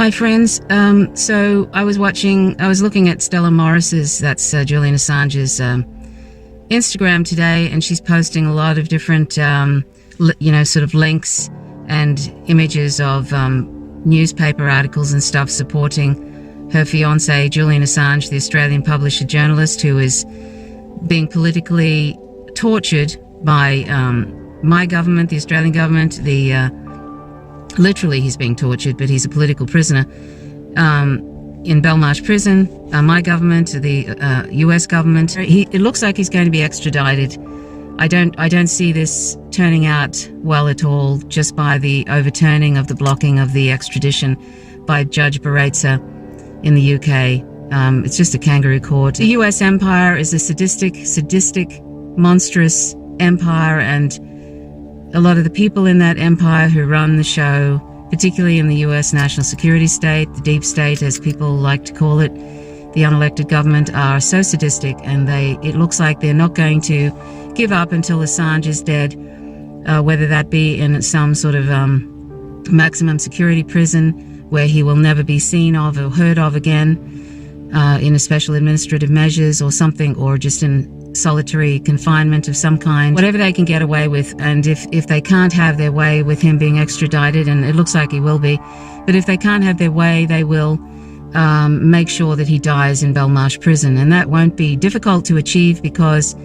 Hi friends. So I was looking at Stella Morris's, that's Julian Assange's Instagram today, and she's posting a lot of different, sort of links and images of newspaper articles and stuff supporting her fiance, Julian Assange, the Australian publisher journalist who is being politically tortured by my government, the Australian government, literally he's being tortured, but he's a political prisoner in Belmarsh prison. My government, the US government, it looks like he's going to be extradited. I don't see this turning out well at all, just by the overturning of the blocking of the extradition by Judge Baretza in the UK. It's just a kangaroo court. The US empire is a sadistic, monstrous empire, and a lot of the people in that empire who run the show, particularly in the US national security state, the deep state as people like to call it, the unelected government, are so sadistic, and it looks like they're not going to give up until Assange is dead, whether that be in some sort of maximum security prison where he will never be seen of or heard of again, in a special administrative measures or something, or just in solitary confinement of some kind, whatever they can get away with. And if they can't have their way with him being extradited, and it looks like he will be, but if they can't have their way, they will make sure that he dies in Belmarsh prison. And that won't be difficult to achieve, because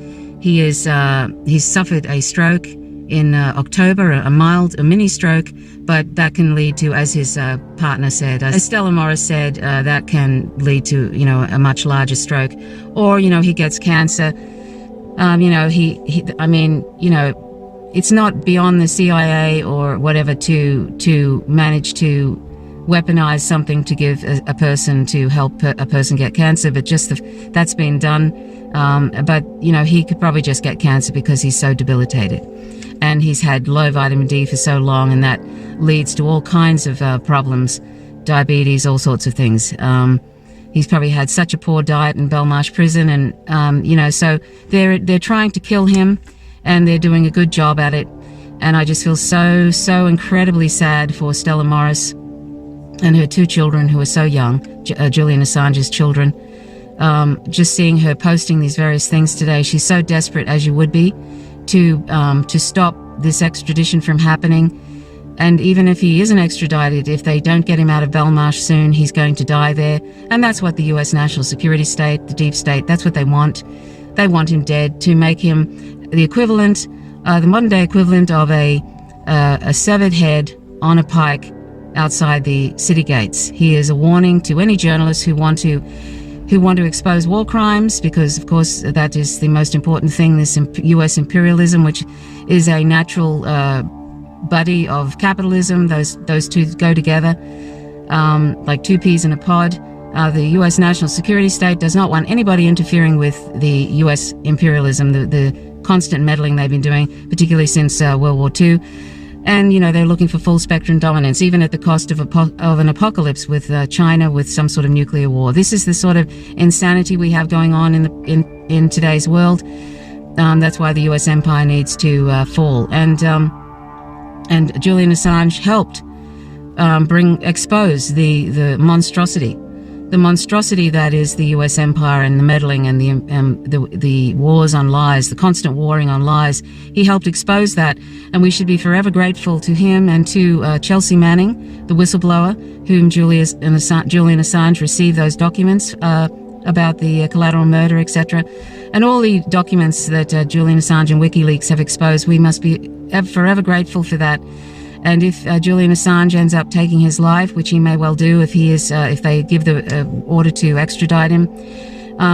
he's suffered a stroke in October, a mini stroke, but that can lead to, as his partner said, as Stella Morris said, that can lead to, a much larger stroke. Or, he gets cancer. It's not beyond the CIA or whatever to manage to weaponize something to give a person, to help a person get cancer, but just that's been done. But he could probably just get cancer because he's so debilitated, and he's had low vitamin D for so long, and that leads to all kinds of problems, diabetes, all sorts of things. He's probably had such a poor diet in Belmarsh prison, and so they're trying to kill him, and they're doing a good job at it. And I just feel so incredibly sad for Stella Morris and her two children who are so young, Julian Assange's children. Just seeing her posting these various things today, she's so desperate, as you would be, to stop this extradition from happening. And even if he isn't extradited, if they don't get him out of Belmarsh soon, he's going to die there. And that's what the US national security state, the deep state, that's what they want. They want him dead, to make him the equivalent, the modern day equivalent of a severed head on a pike outside the city gates. He is a warning to any journalists who want to expose war crimes, because of course that is the most important thing, this US imperialism, which is a natural buddy of capitalism. Those two go together like two peas in a pod. The US national security state does not want anybody interfering with the US imperialism, the constant meddling they've been doing, particularly since World War II. And, they're looking for full spectrum dominance, even at the cost of an apocalypse with China, with some sort of nuclear war. This is the sort of insanity we have going on in today's world. That's why the US empire needs to fall. And Julian Assange helped expose the monstrosity that is the US empire, and the meddling and the wars on lies, the constant warring on lies. He helped expose that, and we should be forever grateful to him and to Chelsea Manning, the whistleblower, whom Julian Assange received those documents about the collateral murder, etc. And all the documents that Julian Assange and WikiLeaks have exposed. We must be forever grateful for that. And if Julian Assange ends up taking his life, which he may well do if they give the order to extradite him,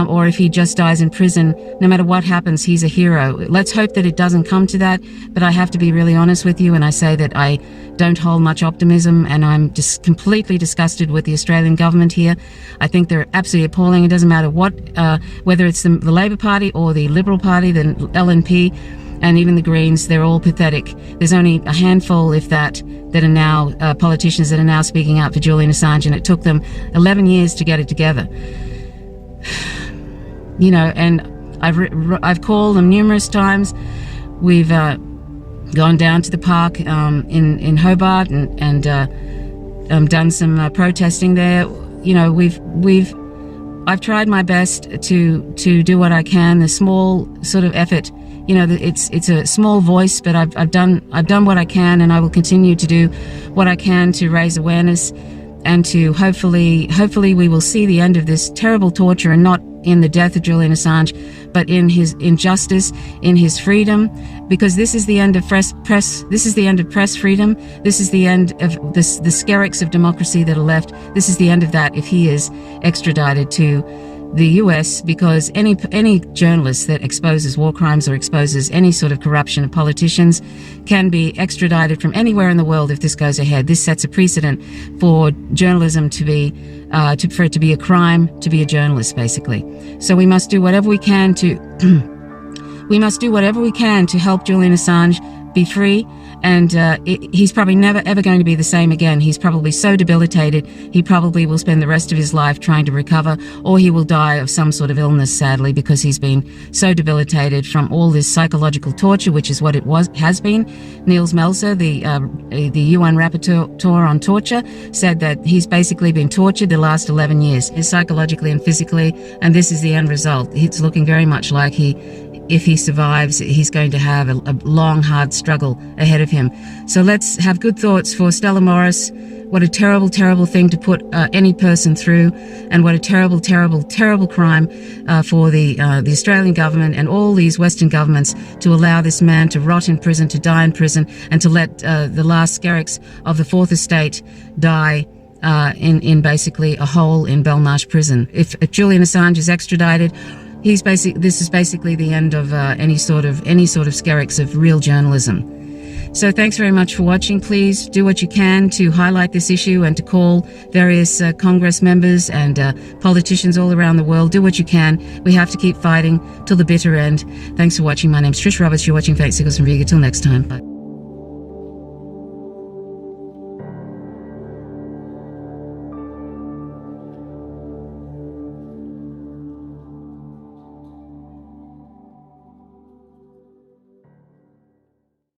or if he just dies in prison, no matter what happens, he's a hero. Let's hope that it doesn't come to that. But I have to be really honest with you, and I say that I don't hold much optimism, and I'm just completely disgusted with the Australian government here. I think they're absolutely appalling. It doesn't matter whether it's the Labor Party or the Liberal Party, the LNP, and even the Greens, they're all pathetic. There's only a handful, if that are now politicians that are now speaking out for Julian Assange, and it took them 11 years to get it together. And I've called them numerous times. We've gone down to the park in Hobart and done some protesting there. You know, I've tried my best to do what I can. A small sort of effort. You know, it's a small voice, but I've done what I can, and I will continue to do what I can to raise awareness and to hopefully we will see the end of this terrible torture, and not in the death of Julian Assange, but in his injustice, in his freedom, because this is the end of press. This is the end of press freedom. This is the end of the skerricks of democracy that are left. This is the end of that if he is extradited to the US, because any journalist that exposes war crimes or exposes any sort of corruption of politicians can be extradited from anywhere in the world if this goes ahead. This sets a precedent for journalism to be for it to be a crime to be a journalist, basically. So we must do whatever we can to help Julian Assange be free. And he's probably never, ever going to be the same again. He's probably so debilitated, he probably will spend the rest of his life trying to recover, or he will die of some sort of illness, sadly, because he's been so debilitated from all this psychological torture, which is what it has been. Niels Melzer, the UN rapporteur on torture, said that he's basically been tortured the last 11 years, psychologically and physically, and this is the end result. It's looking very much like if he survives, he's going to have a long, hard struggle ahead of him. So let's have good thoughts for Stella Morris. What a terrible, terrible thing to put any person through, and what a terrible, terrible, terrible crime for the Australian government and all these Western governments to allow this man to rot in prison, to die in prison, and to let the last skerricks of the Fourth Estate die in basically a hole in Belmarsh prison. If Julian Assange is extradited, this is basically the end of any sort of skerricks of real journalism. So thanks very much for watching. Please do what you can to highlight this issue and to call various Congress members and politicians all around the world. Do what you can. We have to keep fighting till the bitter end. Thanks for watching. My name's Trish Roberts. You're watching Fake Signals from Viga. Till next time. Bye.